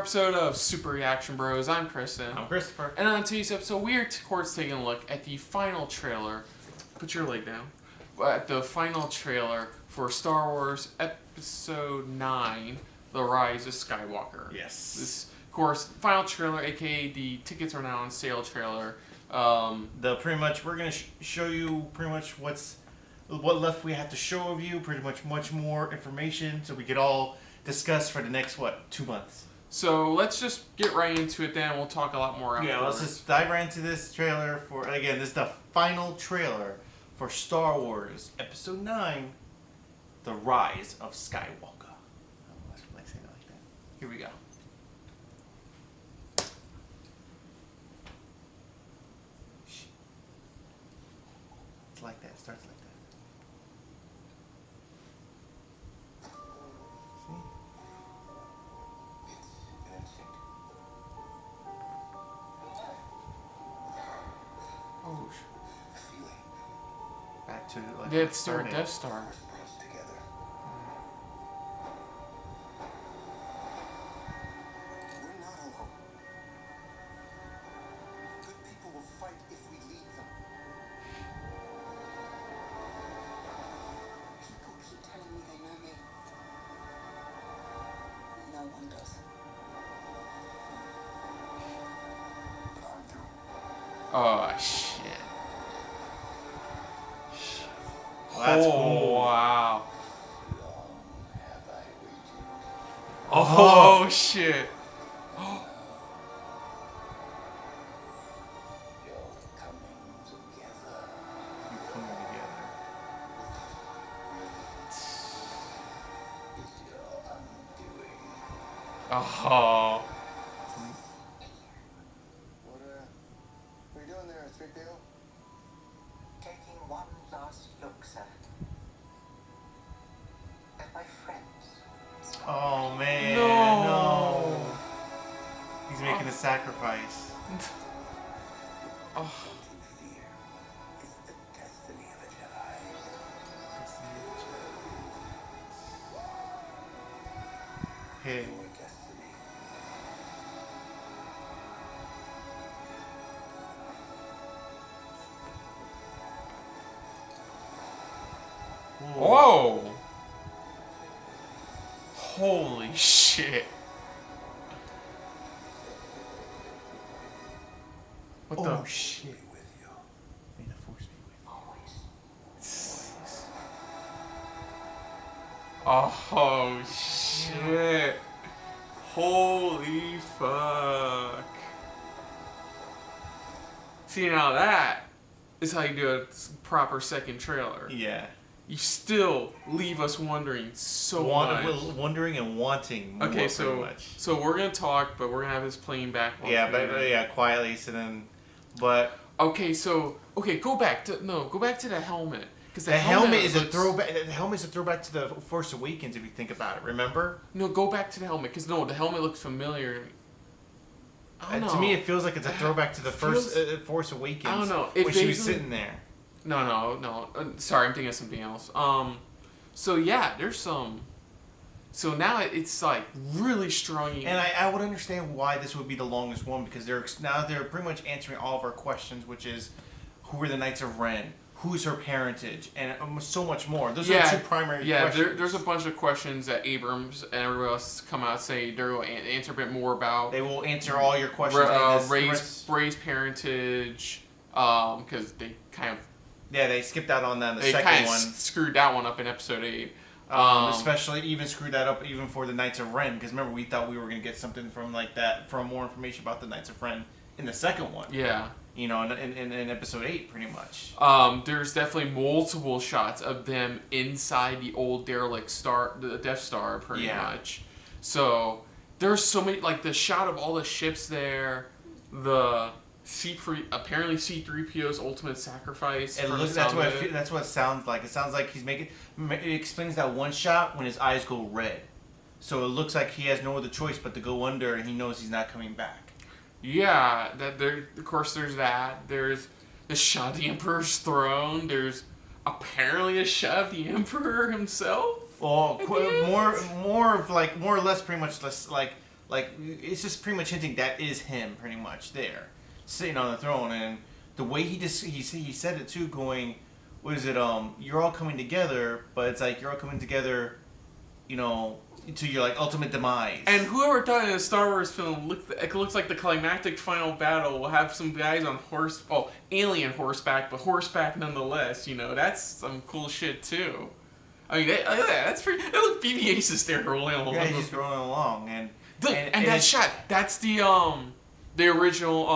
episode of Super Reaction Bros. I'm Kristen. I'm Christopher. And on today's episode, we're taking a look at the final trailer. Put your leg down. At the final trailer for Star Wars Episode 9, The Rise of Skywalker. Yes. This, of course, final trailer, aka the tickets are now on sale trailer. We're gonna show you pretty much what left we have to show of you. Pretty much more information, so we could all discuss for the next 2 months. So let's just get right into it. Then we'll talk a lot more afterwards. Yeah, let's just dive right into this trailer this is the final trailer for Star Wars Episode 9, The Rise of Skywalker. Let's say it like that. Here we go. It's like that. It starts like that. Back to like Death Star. Death Star. We're not alone. Good people will fight if we lead them. People keep telling me they know me. No one does. But I do. Oh, shit. Well, that's cool. Wow. Long have I waited. Oh, shit. You're coming together. We're coming together. It's your undoing. Oh. What are you doing there, 3PO? Taking one last look, sir. At my friends. Oh man, No. He's making a sacrifice. Oh. In fear is the destiny of a Jedi. Hey. Your destiny. Whoa. Holy shit. What Oh the? shit. Be with you. May the force be with Oh Always. shit. Holy fuck. See, now that is how you do a proper second trailer. you. Yeah. You still leave us wondering so much. Wondering and wanting more, Okay, pretty so much. we're gonna talk, but we're gonna have this playing back. Yeah, but quietly, so then, but Okay, go back to the helmet, because the helmet is a looks- throwback. The helmet is a throwback to the Force Awakens, if you think about it. Remember? No, go back to the helmet, because the helmet looks familiar. I don't know. To me, it feels like it's a throwback to the first Force Awakens. I don't know. When she was sitting there. No. Sorry, I'm thinking of something else. So yeah, there's some. So now it's like really strong. And I would understand why this would be the longest one, because they're pretty much answering all of our questions, which is who are the Knights of Ren, who's her parentage, and so much more. Those are the two primary questions. Yeah, there's a bunch of questions that Abrams and everybody else come out and say they will answer a bit more about. They will answer all your questions. Ray's parentage, because they kind of. Yeah, they skipped out on that in the They second kind of one. screwed that one up in episode 8. Especially even screwed that up even for the Knights of Ren, because remember we thought we were going to get something from like that, from more information about the Knights of Ren in the second one. Yeah. You know, in episode 8 pretty much. There's definitely multiple shots of them inside the old derelict the Death Star, pretty much. So there's so many, like the shot of all the ships there, apparently C-3PO's ultimate sacrifice. That's what it sounds like. It sounds like it explains that one shot when his eyes go red. So it looks like he has no other choice but to go under, and he knows he's not coming back. Yeah, of course there's that. There's the shot of the Emperor's throne. There's apparently a shot of the Emperor himself. Well, more or less, pretty much less like like it's just pretty much hinting that is him pretty much there, sitting on the throne, and the way he said it too, going, what is it? You're all coming together, but it's like you're all coming together, you know, to your like ultimate demise. And whoever thought in a Star Wars film it looks like the climactic final battle will have some guys on alien horseback, but horseback nonetheless. You know, that's some cool shit too. I mean, that's pretty. Look, BB-8 is there rolling along. Yeah, he's rolling along, and that shot. That's the original.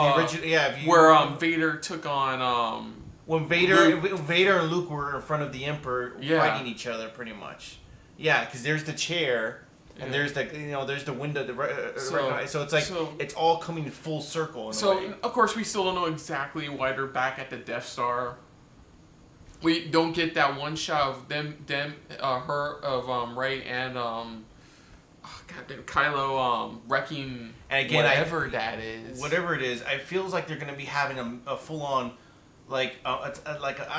Where Vader took on when Vader and Luke were in front of the Emperor fighting each other, pretty much. Yeah, because there's the chair, and there's the window. So it's like it's all coming full circle. In a way. Of course, we still don't know exactly why they're back at the Death Star. We don't get that one shot of Rey and Kylo wrecking and again, whatever that is. Whatever it is, it feels like they're gonna be having a full on, like I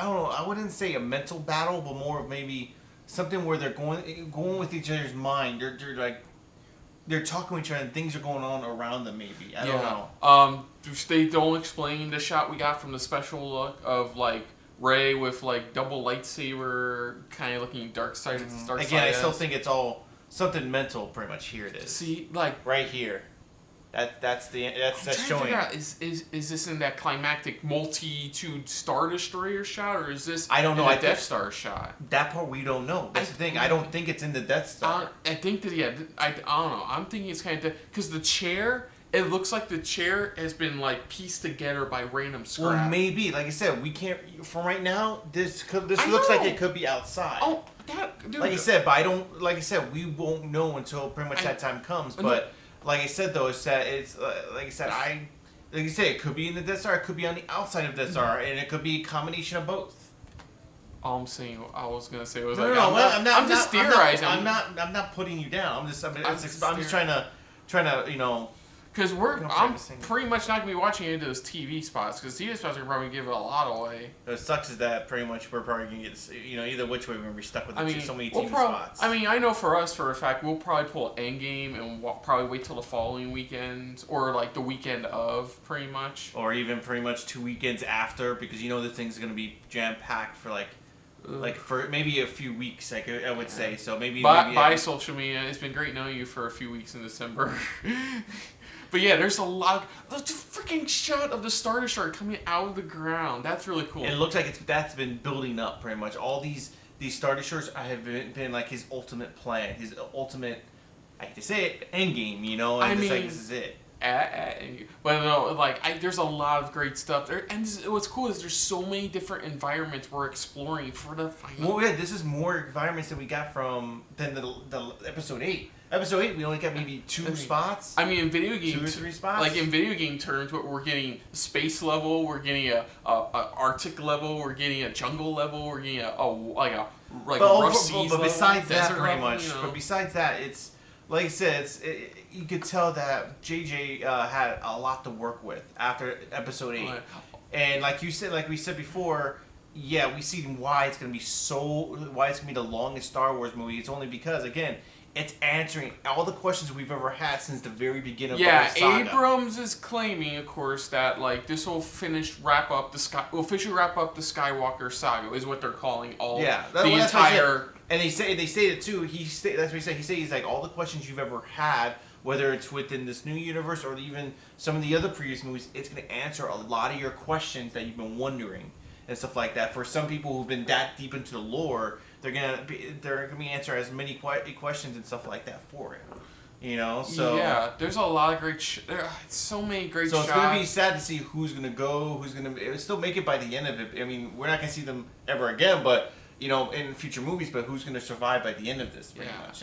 don't know, I wouldn't say a mental battle, but more of maybe something where they're going with each other's mind. They're talking with each other and things are going on around them. Maybe I don't know. They don't explain the shot we got from the special look of like Rey with like double lightsaber, kind of looking dark side. Again, I still think it's all something mental. Pretty much here it is. See, like right here. That's showing. Is this in that climactic multitude Star Destroyer shot, or is this I don't know. In the Death Star shot? That part we don't know. That's the thing. I don't think it's in the Death Star. I think that I don't know. I'm thinking it's kind of because the chair. It looks like the chair has been like pieced together by random scrap. Well, maybe. Like I said, we can't. From right now, this looks like it could be outside. Oh, dude. Like I said, but I don't. Like I said, we won't know until pretty much that time comes. But like I said, though, it's like I said, it could be in the Death Star. It could be on the outside of the Death Star, and it could be a combination of both. All I'm saying, I was gonna say was I'm just theorizing. I'm not putting you down. I'm just trying to you know. Because I'm pretty much not gonna be watching any of those TV spots because TV spots are probably give it a lot away. What sucks is that pretty much we're probably gonna get either which way we're gonna be stuck with so many TV spots. I mean, I know for us for a fact we'll probably pull Endgame and we'll probably wait till the following weekend or like the weekend of pretty much, or even pretty much 2 weekends after because this thing's gonna be jam packed for like for maybe a few weeks. Like I would say so maybe. By social media, it's been great knowing you for a few weeks in December. But yeah, there's a lot. The freaking shot of the Star Destroyer coming out of the ground. That's really cool. It looks like that's been building up pretty much. All these Star Destroyers have been like his ultimate plan, his ultimate. I hate to say it, endgame. And this is it. But no, there's a lot of great stuff there, and what's cool is there's so many different environments we're exploring for the final. Well, yeah, this is more environments than we got than the episode 8. Episode 8, we only got maybe two spots. I mean, in video game 2 or 3 spots. Like in video game terms, we're getting space level, we're getting a Arctic level, we're getting a jungle level, we're getting a rough seas level. But besides that, pretty level, much. But besides that, it's like I said, you could tell that JJ had a lot to work with after episode 8, and like we said before. Yeah, we see why it's gonna be the longest Star Wars movie. It's only because again, it's answering all the questions we've ever had since the very beginning of the saga. Abrams is claiming, of course, that this will officially wrap up the Skywalker saga, is what they're calling the entire. And they say it too. That's what he said. He's like all the questions you've ever had, whether it's within this new universe or even some of the other previous movies. It's going to answer a lot of your questions that you've been wondering and stuff like that. For some people who've been that deep into the lore, they're gonna be answer as many questions and stuff like that for it. So yeah, there's a lot of great so many great shots. So it's gonna be sad to see who's gonna go, who's gonna still make it by the end of it. I mean, we're not gonna see them ever again, but in future movies. But who's gonna survive by the end of this? Pretty much.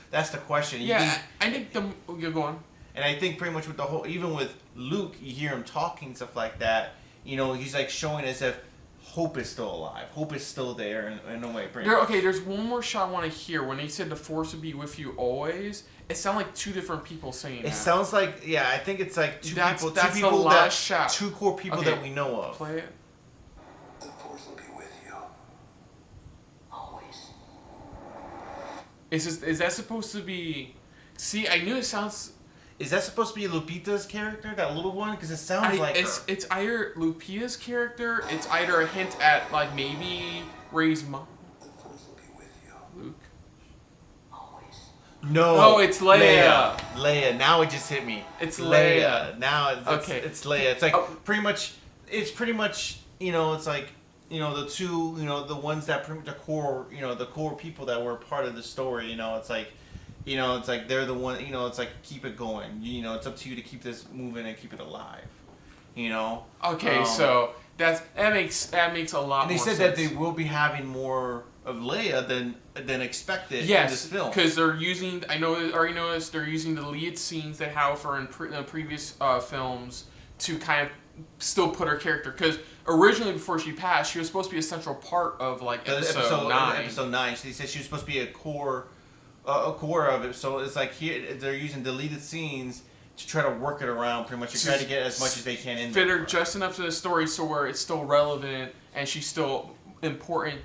That's the question. Yeah, I think you go on. And I think pretty much with the whole, even with Luke, you hear him talking stuff like that. He's like showing as if hope is still alive. Hope is still there in a way. Okay, there's one more shot I want to hear. When they said the Force would be with you always, it sounded like 2 different people saying that. It sounds like, yeah, I think it's like two that's core people that we know of. Play it. The Force will be with you. Always. Is that supposed to be... See, I knew it sounds... Is that supposed to be Lupita's character, that little one? Because it sounds like her. It's either Lupita's character. It's either a hint at like maybe Rey's mom. The Force will be with you. Luke. Always. No. Oh, it's Leia. Leia. Now it just hit me. It's Leia. Now it's Okay. It's Leia. It's like Oh. pretty much. It's pretty much. It's like the two. The ones that the core. The core people that were part of the story. It's like. It's like they're the one. It's like keep it going. It's up to you to keep this moving and keep it alive. Okay, so that makes a lot. And they more said sense. that they will be having more of Leia than expected in Yes, this film. because they're using. I already noticed they're using the lead scenes they have for in previous films to kind of still put her character. Because originally, before she passed, she was supposed to be a central part of like episode 9. Episode 9. They said she was supposed to be a core of it. So it's like here they're using deleted scenes to try to work it around, pretty much, to try to get as much as they can in fit there. her just enough to the story so where it's still relevant and she's still important,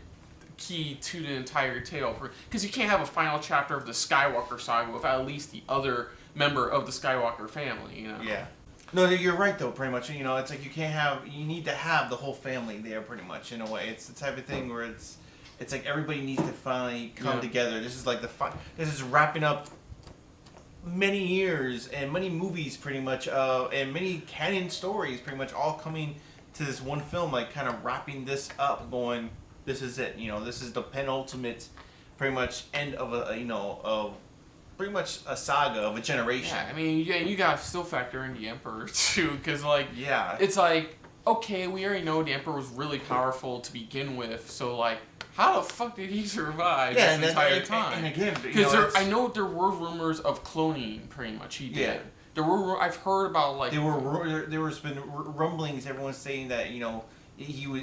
key to the entire tale. Because you can't have a final chapter of the Skywalker saga without at least the other member of the Skywalker family. Yeah. No, you're right though. Pretty much, it's like you need to have the whole family there, pretty much, in a way. It's the type of thing where it's like everybody needs to finally come together. This is like this is wrapping up many years and many movies, pretty much, and many canon stories, pretty much all coming to this one film, like kind of wrapping this up, going, this is it. This is the penultimate, pretty much end of of pretty much a saga of a generation. Yeah, I mean, you gotta still factor in the Emperor too, because like, Yeah. it's like, okay, we already know the Emperor was really powerful to begin with, so like, how the fuck did he survive this entire time? And again, because I know there were rumors of cloning. Pretty much, he did. Yeah. There were. I've heard about like there was been rumblings. Everyone's saying that he was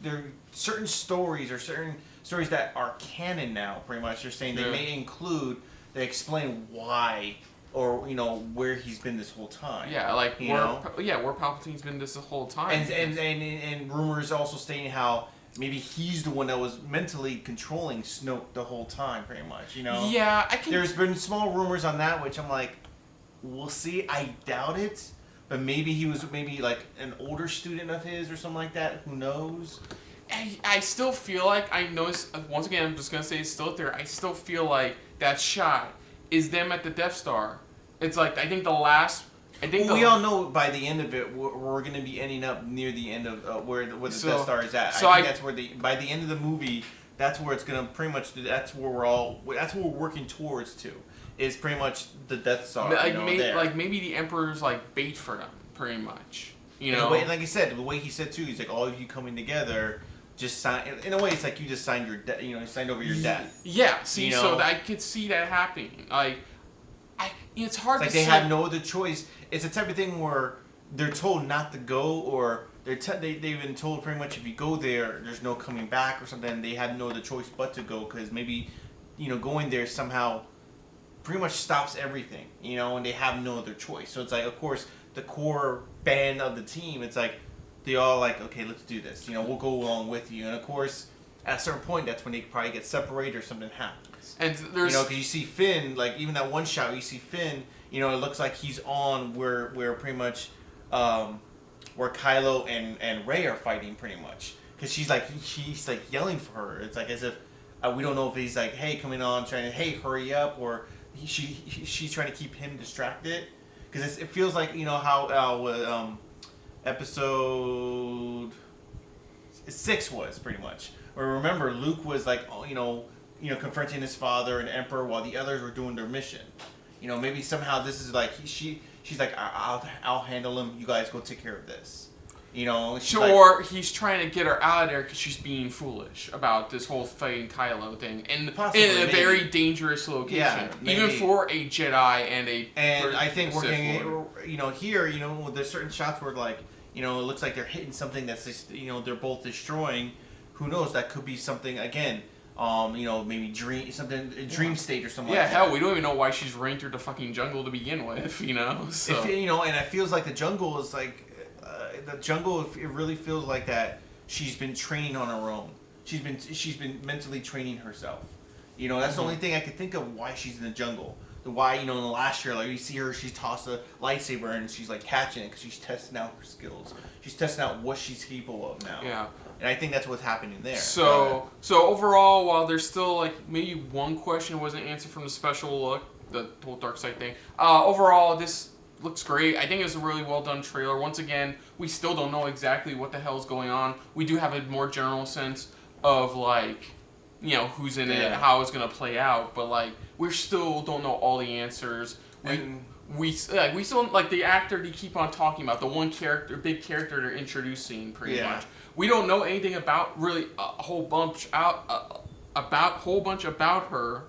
there are certain stories or certain stories that are canon now. Pretty much, they're saying they may include. They explain why or where he's been this whole time. Yeah, like where Palpatine's been this whole time. And rumors also stating how maybe he's the one that was mentally controlling Snoke the whole time, pretty much. Yeah, I can. There's been small rumors on that, which I'm like, we'll see. I doubt it, but maybe he was like an older student of his or something like that. Who knows? I still feel like I noticed. Once again, I'm just gonna say it's still there. I still feel like that shot is them at the Death Star. It's like I think the last. We all know by the end of it, we're going to be ending up near the end of where the Death Star is at. So I think that's where by the end of the movie, that's where it's going to pretty much. That's where we're working towards to. Is pretty much the Death Star. Like maybe the Emperor's like bait for them, pretty much. Like I said, the way he said too, he's like all of you coming together. Just sign. In a way, it's like you just signed your you signed over your death. Yeah. See, so I could see that happening. It's hard it's to like say. They have no other choice. It's the type of thing where they're told not to go, or they've been told pretty much if you go there, there's no coming back or something. They have no other choice but to go because maybe, going there somehow pretty much stops everything, and they have no other choice. So it's like, of course, the core band of the team, it's like they all like, okay, let's do this. We'll go along with you. And of course, at a certain point, that's when they probably get separated or something happens. And there's because you see Finn, like even that one shot, you see Finn. It looks like he's on where pretty much where Kylo and Rey are fighting, pretty much. Because he's like yelling for her. It's like as if we don't know if he's like, hey, coming on, trying to hurry up, or she's trying to keep him distracted. Because it feels like how episode 6 was pretty much. Where remember Luke was like confronting his father and Emperor while the others were doing their mission. Maybe somehow this is like she's like I'll handle him. You guys go take care of this. Or he's trying to get her out of there because she's being foolish about this whole fighting Kylo thing, and in a very dangerous location, even for a Jedi and a. And I think working, here, there's certain shots where like, it looks like they're hitting something that's just, they're both destroying. Who knows? That could be something again. Maybe dream state or something. Yeah, like hell, that. we don't even know why she's running through the fucking jungle to begin with. So. And it feels like the jungle is like. It really feels like that she's been training on her own. She's been mentally training herself. That's the only thing I could think of why she's in the jungle. why, you know, in the last trailer, you see her, she's tossed a lightsaber and she's like catching it because she's testing out her skills. She's testing out what she's capable of now. Yeah. And I think that's what's happening there. So overall, while there's still like maybe one question wasn't answered from the special look, the whole dark side thing. Overall, this looks great. I think it's a really well done trailer. Once again, we still don't know exactly what the hell's going on. We do have a more general sense of like, you know, who's in it, how it's gonna play out, but like we still don't know all the answers. We still like the actor they keep on talking about, the one character, big character they're introducing pretty much. We don't know anything about really a whole bunch about her,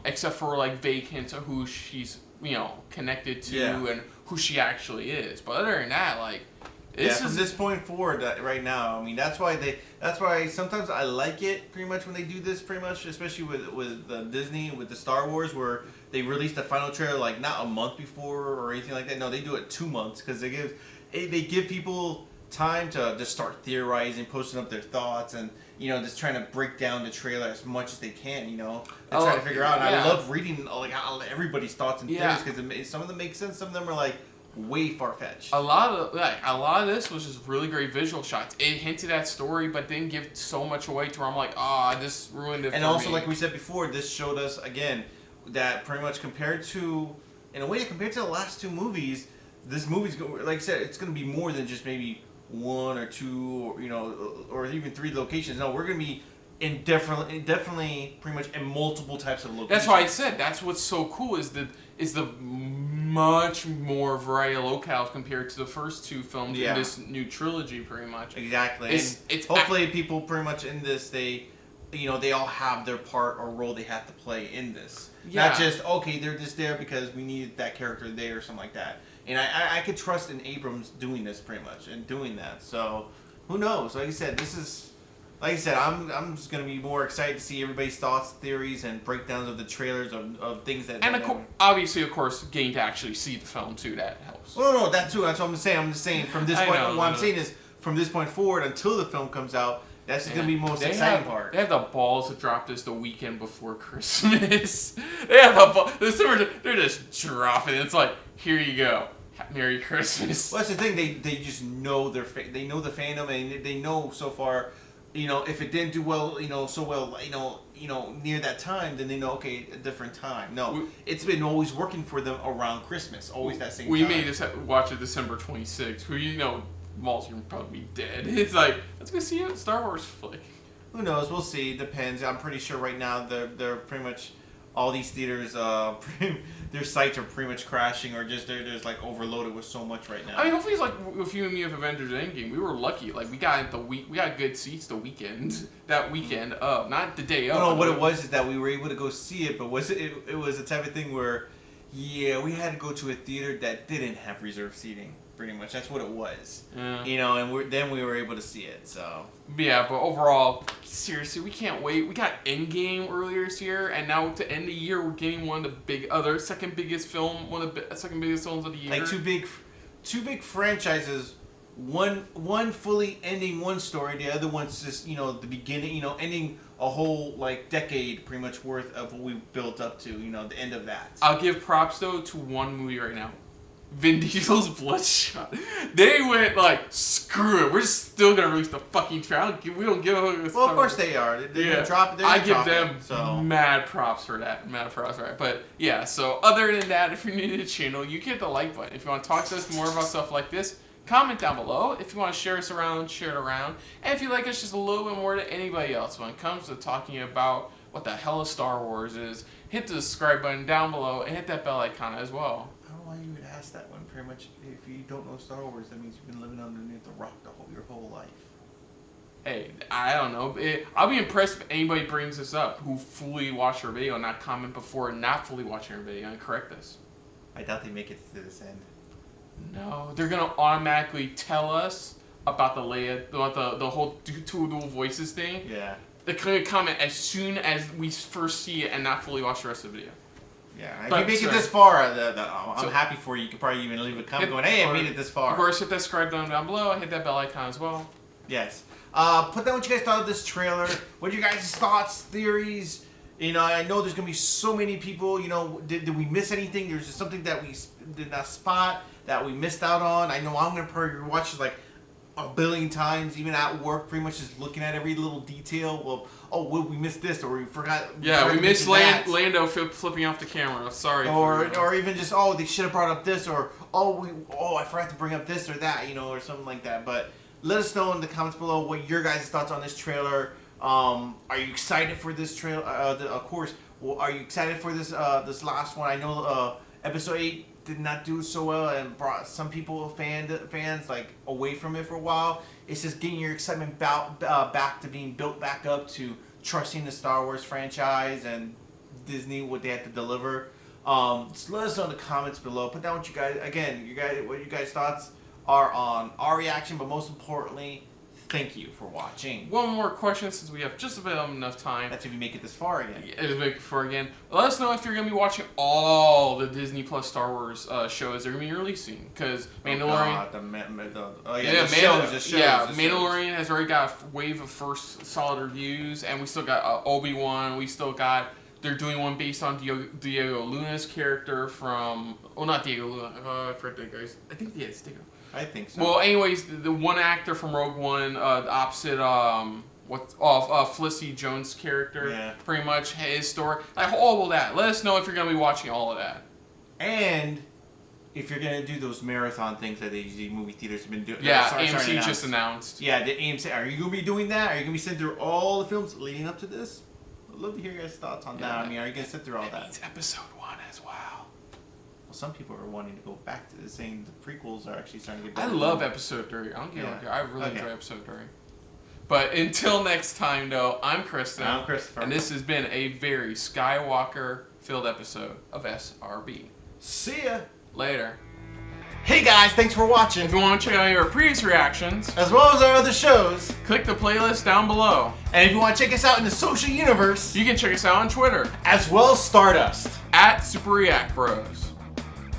except for like vague hints of who she's, you know, connected to and who she actually is. But other than that, like, from this point forward, right now, I mean, that's why sometimes I like it pretty much when they do this pretty much, especially with Disney, with the Star Wars, where they release the final trailer like not a month before or anything like that. No, they do it 2 months because they give people time to just start theorizing, posting up their thoughts, and you know, just trying to break down the trailer as much as they can. You know, and try to figure out. And I love reading like everybody's thoughts and theories because some of them make sense, some of them are like way far fetched. A lot of this was just really great visual shots. It hinted at story, but didn't give so much away to where I'm like, this ruined it. And also, like we said before, this showed us again that pretty much compared to the last two movies, this movie's like I said, it's going to be more than just maybe one or two, or, you know, or even 3 locations. No, we're going to be definitely pretty much in multiple types of locations. That's why I said that's what's so cool is the much more variety of locales compared to the first 2 films in this new trilogy, pretty much. Exactly. It's hopefully people pretty much in this, they all have their part or role they have to play in this. Yeah. Not just they're just there because we needed that character there or something like that. And I could trust in Abrams doing this pretty much and doing that. So who knows? Like I said, I'm just gonna be more excited to see everybody's thoughts, theories, and breakdowns of the trailers of things that. And obviously, of course, getting to actually see the film too, that helps. Well, no, that too. That's what I'm saying. I'm just saying from this point. What I'm saying is from this point forward until the film comes out, that's gonna be the most exciting part. They have the balls to drop this the weekend before Christmas. They have the balls. They're just dropping it. It's like, here you go. Merry Christmas. Well, that's the thing. They just know they know the fandom, and they know so far. You know, if it didn't do well, near that time, then they know, a different time. No, it's been always working for them around Christmas, always that same time. We may just watch it December 26th, who, Malt's gonna probably be dead. It's like, let's go see a Star Wars flick. Who knows? We'll see. Depends. I'm pretty sure right now they're pretty much, all these theaters, their sites are pretty much crashing, or just they're just like overloaded with so much right now. I mean, hopefully it's like with you and me with Avengers Endgame. We were lucky. Like we got good seats the weekend. That weekend of, not the day of. No, what it was is that we were able to go see it, but it was the type of thing where, we had to go to a theater that didn't have reserved seating. Pretty much, that's what it was. Yeah. And then we were able to see it. So. Yeah, but overall, seriously, we can't wait. We got Endgame earlier this year, and now to end the year, we're getting one of the second biggest films of the year. Like two big franchises. One fully ending one story. The other one's just the beginning. Ending a whole decade pretty much worth of what we built up to. The end of that. I'll give props though to one movie right now. Vin Diesel's Bloodshot. They went screw it. We're still gonna release the fucking trailer. We don't give a. Well, of course they are. They're I give them mad props for that. But yeah. So other than that, if you're new to the channel, you hit the like button. If you want to talk to us more about stuff like this, comment down below. If you want to share us around, share it around. And if you like us just a little bit more than anybody else when it comes to talking about what the hell a Star Wars is, hit the subscribe button down below and hit that bell icon as well. Why you would ask that one? Pretty much, if you don't know Star Wars, that means you've been living underneath the rock your whole life. Hey, I don't know. I'll be impressed if anybody brings this up who fully watched our video and not comment before not fully watching our video and correct this. I doubt they make it to this end. No, they're gonna automatically tell us about the Leia, the whole two dual voices thing. Yeah. They're gonna comment as soon as we first see it and not fully watch the rest of the video. Yeah, if you make it this far, I'm happy for you. You could probably even leave a comment going, hey, I made it this far. Of course, hit that subscribe button down below and hit that bell icon as well. Yes. Put down what you guys thought of this trailer. What are your guys' thoughts, theories, You know, I know there's gonna be so many people. You know, did we miss anything? There's something that we did not spot that we missed out on. I know I'm gonna probably watch this like a billion times, even at work, pretty much just looking at every little detail. Well, we missed this, or we forgot. Yeah, we missed that. Lando flipping off the camera. Sorry. Or even just they should have brought up this, or I forgot to bring up this or that, you know, or something like that. But let us know in the comments below what your guys' thoughts on this trailer. Are you excited for this trailer? Of course. Well, are you excited for this this last one? I know episode 8 did not do so well and brought some people fans like away from it for a while. It's just getting your excitement back to being built back up to trusting the Star Wars franchise and Disney, what they have to deliver. Just let us know in the comments below. Put down what you guys thoughts are on our reaction, but most importantly, thank you for watching. One more question, since we have just about enough time. That's if you make it this far again. It'll make it far again. Let us know if you're going to be watching all the Disney Plus Star Wars shows they're going to be releasing. Because Mandalorian... Mandalorian has already got a wave of first solid reviews. And we still got Obi-Wan. We still got... They're doing one based on Diego Luna's character from... Well, not Diego Luna. I forget that, guys. I think it's Diego. I think so. Well, anyways, the one actor from Rogue One, opposite Felicity Jones' character, pretty much his story, like all of that. Let us know if you're gonna be watching all of that, and if you're gonna do those marathon things that these movie theaters have been doing. Yeah, AMC just announced. Yeah, the AMC. Are you gonna be doing that? Are you gonna be sitting through all the films leading up to this? I'd love to hear your guys' thoughts on that. I mean, are you gonna sit through all that? Means episode 1 as well. Well, some people are wanting to go back to this, saying the prequels are actually starting to get better. I love episode 3. I don't get it. I really enjoy episode 3. But until next time, though, I'm Kristen. I'm Christopher. And this has been a very Skywalker-filled episode of SRB. See ya. Later. Hey guys, thanks for watching. If you want to check out our previous reactions, as well as our other shows, click the playlist down below. And if you want to check us out in the social universe, you can check us out on Twitter, as well as Stardust, @SuperReactBros.